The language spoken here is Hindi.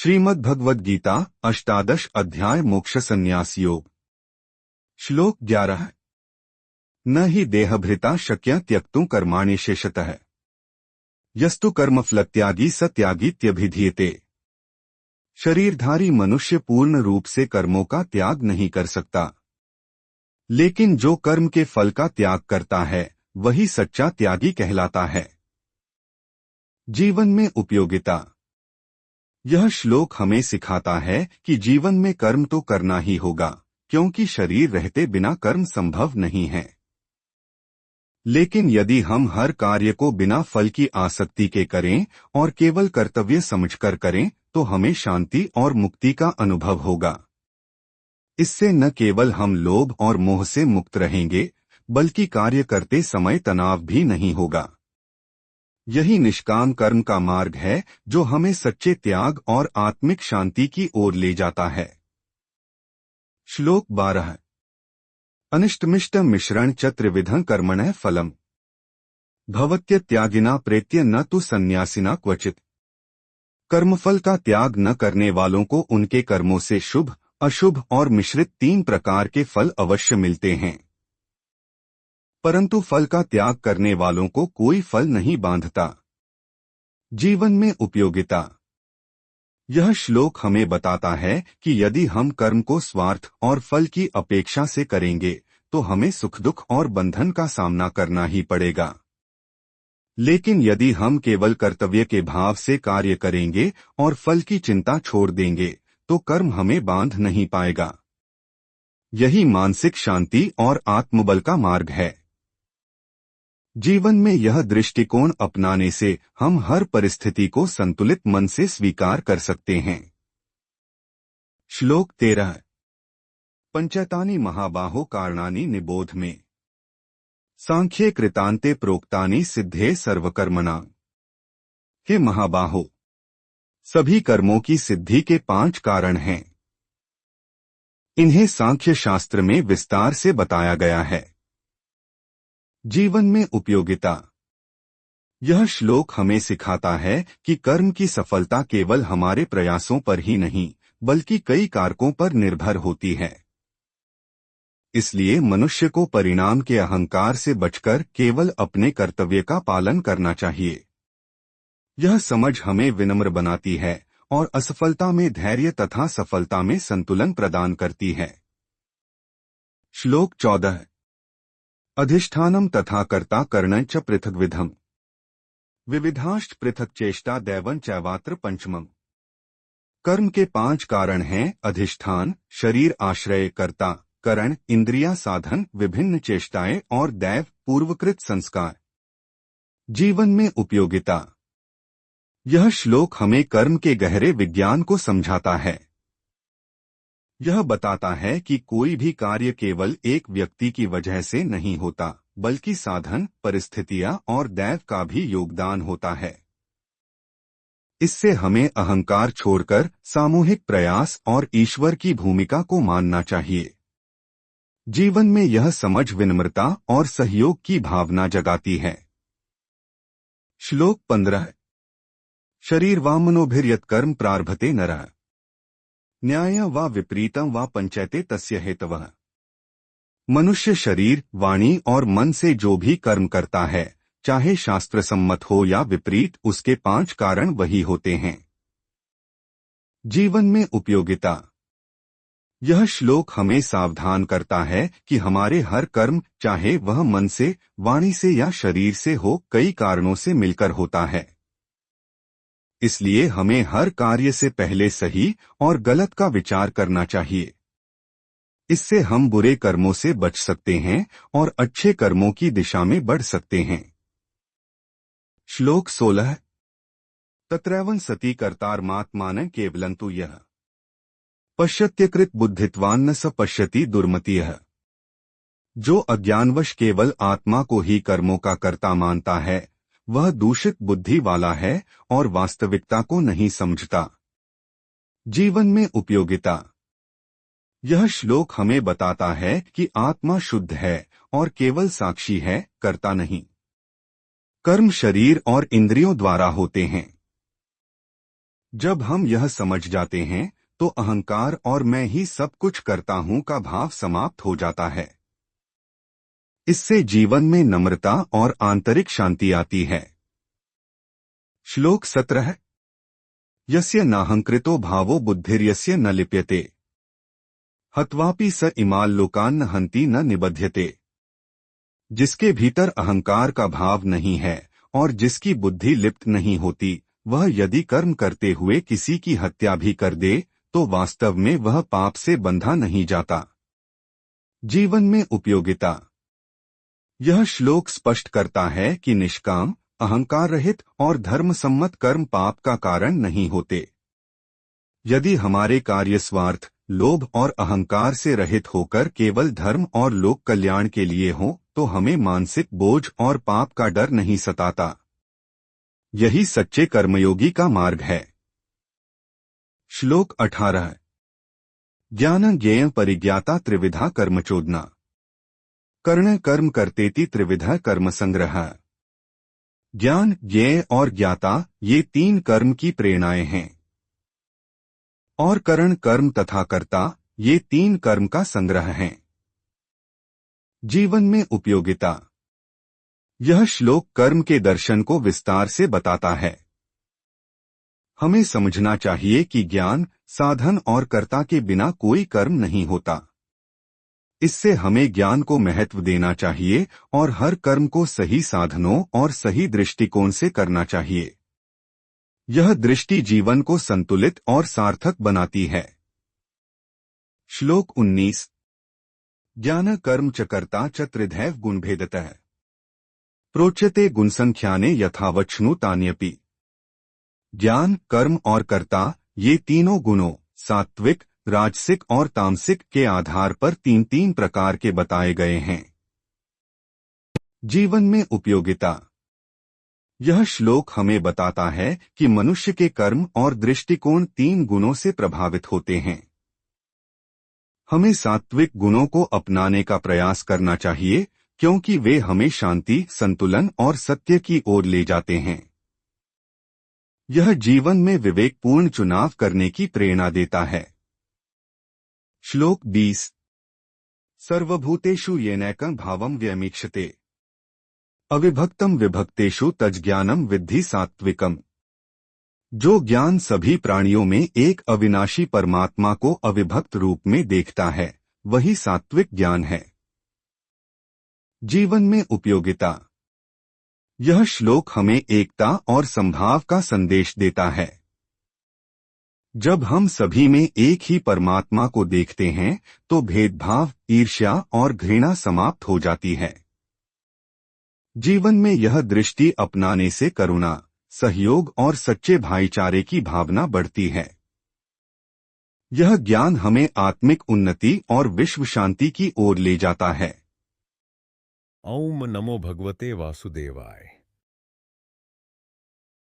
श्रीमद् गीता अष्टादश अध्याय मोक्ष संन्यास योग। श्लोक 11। न हि देहभृता शक्य त्यक्तुं कर्माणि शेषतः यस्तु कर्मफलत्यागी स त्यागीत्यभिधीयते। शरीरधारी मनुष्य पूर्ण रूप से कर्मों का त्याग नहीं कर सकता, लेकिन जो कर्म के फल का त्याग करता है वही सच्चा त्यागी कहलाता है। जीवन में उपयोगिता। यह श्लोक हमें सिखाता है कि जीवन में कर्म तो करना ही होगा, क्योंकि शरीर रहते बिना कर्म संभव नहीं है। लेकिन यदि हम हर कार्य को बिना फल की आसक्ति के करें और केवल कर्तव्य समझकर करें तो हमें शांति और मुक्ति का अनुभव होगा। इससे न केवल हम लोभ और मोह से मुक्त रहेंगे, बल्कि कार्य करते समय तनाव भी नहीं होगा। यही निष्काम कर्म का मार्ग है जो हमें सच्चे त्याग और आत्मिक शांति की ओर ले जाता है। श्लोक 12। अनिष्टमिष्ट मिश्रण च त्रिविधं कर्मणः फलम् भवत्यत्यागिना प्रेत्य न तु सन्यासिना क्वचित्। कर्मफल का त्याग न करने वालों को उनके कर्मों से शुभ, अशुभ और मिश्रित 3 प्रकार के फल अवश्य मिलते हैं, परंतु फल का त्याग करने वालों को कोई फल नहीं बांधता। जीवन में उपयोगिता। यह श्लोक हमें बताता है कि यदि हम कर्म को स्वार्थ और फल की अपेक्षा से करेंगे तो हमें सुख दुख और बंधन का सामना करना ही पड़ेगा। लेकिन यदि हम केवल कर्तव्य के भाव से कार्य करेंगे और फल की चिंता छोड़ देंगे तो कर्म हमें बांध नहीं पाएगा। यही मानसिक शांति और आत्मबल का मार्ग है। जीवन में यह दृष्टिकोण अपनाने से हम हर परिस्थिति को संतुलित मन से स्वीकार कर सकते हैं। श्लोक 13। पंचैतानि महाबाहो कारणानि निबोध में सांख्ये कृतान्ते प्रोक्तानि सिद्धे सर्वकर्मणां। हे महाबाहो, सभी कर्मों की सिद्धि के 5 कारण हैं। इन्हें सांख्य शास्त्र में विस्तार से बताया गया है। जीवन में उपयोगिता। यह श्लोक हमें सिखाता है कि कर्म की सफलता केवल हमारे प्रयासों पर ही नहीं बल्कि कई कारकों पर निर्भर होती है। इसलिए मनुष्य को परिणाम के अहंकार से बचकर केवल अपने कर्तव्य का पालन करना चाहिए। यह समझ हमें विनम्र बनाती है और असफलता में धैर्य तथा सफलता में संतुलन प्रदान करती है। श्लोक 14। अधिष्ठानम तथा कर्ता करणं च पृथग्विधम् विविधाश्च पृथक चेष्टा दैवं चैवात्र पंचमम्। कर्म के 5 कारण हैं अधिष्ठान, शरीर आश्रय, कर्ता, करण, इंद्रिया साधन, विभिन्न चेष्टाएं और दैव पूर्वकृत संस्कार। जीवन में उपयोगिता। यह श्लोक हमें कर्म के गहरे विज्ञान को समझाता है। यह बताता है कि कोई भी कार्य केवल एक व्यक्ति की वजह से नहीं होता, बल्कि साधन, परिस्थितियां और दैव का भी योगदान होता है। इससे हमें अहंकार छोड़कर सामूहिक प्रयास और ईश्वर की भूमिका को मानना चाहिए। जीवन में यह समझ विनम्रता और सहयोग की भावना जगाती है। श्लोक 15। शरीरवामनोभिर्यत् कर्म प्रारभते नरः न्याय वा विपरीतम वा पंचैते तस्य हेतवः। मनुष्य शरीर, वाणी और मन से जो भी कर्म करता है, चाहे शास्त्र सम्मत हो या विपरीत, उसके 5 कारण वही होते हैं। जीवन में उपयोगिता। यह श्लोक हमें सावधान करता है कि हमारे हर कर्म, चाहे वह मन से, वाणी से या शरीर से हो, कई कारणों से मिलकर होता है। इसलिए हमें हर कार्य से पहले सही और गलत का विचार करना चाहिए। इससे हम बुरे कर्मों से बच सकते हैं और अच्छे कर्मों की दिशा में बढ़ सकते हैं। श्लोक 16। तत्रैवं सति कर्तारमात्मानं केवलन्तु यः पश्यत्यकृत बुद्धित्वान्न स पश्यति दुर्मतिः। जो अज्ञानवश केवल आत्मा को ही कर्मों का कर्ता मानता है वह दूषित बुद्धि वाला है और वास्तविकता को नहीं समझता। जीवन में उपयोगिता। यह श्लोक हमें बताता है कि आत्मा शुद्ध है और केवल साक्षी है, कर्ता नहीं। कर्म शरीर और इंद्रियों द्वारा होते हैं। जब हम यह समझ जाते हैं तो अहंकार और मैं ही सब कुछ करता हूं का भाव समाप्त हो जाता है। इससे जीवन में नम्रता और आंतरिक शांति आती है। श्लोक 17। यस्य नाहंकृतो भावो बुद्धिर्यस्य न लिप्यते हत्वापि स इमाल लोकान न हंति न निबध्यते। जिसके भीतर अहंकार का भाव नहीं है और जिसकी बुद्धि लिप्त नहीं होती, वह यदि कर्म करते हुए किसी की हत्या भी कर दे तो वास्तव में वह पाप से बंधा नहीं जाता। जीवन में उपयोगिता। यह श्लोक स्पष्ट करता है कि निष्काम, अहंकार रहित और धर्मसम्मत कर्म पाप का कारण नहीं होते। यदि हमारे कार्य स्वार्थ, लोभ और अहंकार से रहित होकर केवल धर्म और लोक कल्याण के लिए हो तो हमें मानसिक बोझ और पाप का डर नहीं सताता। यही सच्चे कर्मयोगी का मार्ग है। श्लोक 18। ज्ञान ज्ञेय परिज्ञाता त्रिविधा कर्मचोदना कर्ण कर्म करतेति त्रिविधा कर्म संग्रह। ज्ञान, ज्ञेय और ज्ञाता ये तीन कर्म की प्रेरणाएं हैं और करण, कर्म तथा कर्ता ये तीन कर्म का संग्रह हैं। जीवन में उपयोगिता। यह श्लोक कर्म के दर्शन को विस्तार से बताता है। हमें समझना चाहिए कि ज्ञान, साधन और कर्ता के बिना कोई कर्म नहीं होता। इससे हमें ज्ञान को महत्व देना चाहिए और हर कर्म को सही साधनों और सही दृष्टिकोण से करना चाहिए। यह दृष्टि जीवन को संतुलित और सार्थक बनाती है। श्लोक 19। ज्ञान कर्म च कर्ता च त्रिधैव गुणभेदतः प्रोच्यते गुणसंख्याने यथावच्छनु तान्यपि। ज्ञान, कर्म और कर्ता ये तीनों गुणों सात्विक, राजसिक और तामसिक के आधार पर तीन तीन प्रकार के बताए गए हैं। जीवन में उपयोगिता। यह श्लोक हमें बताता है कि मनुष्य के कर्म और दृष्टिकोण तीन गुणों से प्रभावित होते हैं। हमें सात्विक गुणों को अपनाने का प्रयास करना चाहिए क्योंकि वे हमें शांति, संतुलन और सत्य की ओर ले जाते हैं। यह जीवन में विवेकपूर्ण चुनाव करने की प्रेरणा देता है। श्लोक 20। सर्वभूतेषु येनैकं भावं व्यमीक्षते अविभक्तम विभक्तेषु तज्ज्ञानम विद्धि सात्विकम। जो ज्ञान सभी प्राणियों में एक अविनाशी परमात्मा को अविभक्त रूप में देखता है, वही सात्विक ज्ञान है। जीवन में उपयोगिता। यह श्लोक हमें एकता और समभाव का संदेश देता है। जब हम सभी में एक ही परमात्मा को देखते हैं तो भेदभाव, ईर्ष्या और घृणा समाप्त हो जाती है। जीवन में यह दृष्टि अपनाने से करुणा, सहयोग और सच्चे भाईचारे की भावना बढ़ती है। यह ज्ञान हमें आत्मिक उन्नति और विश्व शांति की ओर ले जाता है। ओम नमो भगवते वासुदेवाय।